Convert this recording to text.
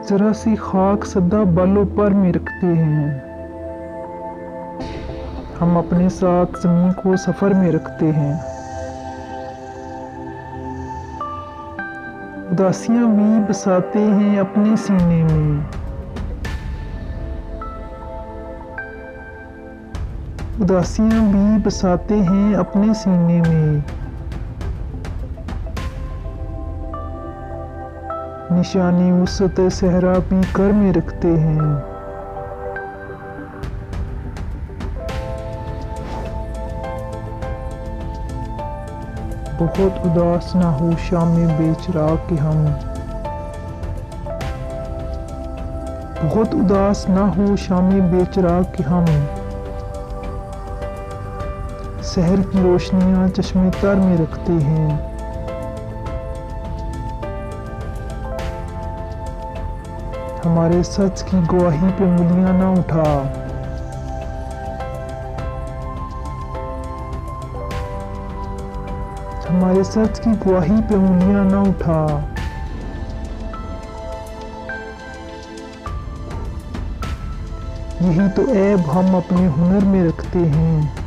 जरा सी खाक सदा बालों पर में रखते हैं। हम अपने साथ ज़मीं को सफ़र में रखते हैं। उदासियां भी बसाते हैं अपने सीने में। उदासियां भी बसाते हैं अपने सीने में। निशानी वुसअत सहरा भी कर में रखते हैं। बहुत उदास ना हो शाम बेचराग के हम। बहुत उदास ना हो शाम बेचराग के हम। शहर की रोशनियां चश्मे तर में रखते हैं। हमारे सच की गवाही पे उंगलियां ना उठा। हमारे सच की गवाही पे उंगलियां ना उठा। यही तो ऐब हम अपने हुनर में रखते हैं।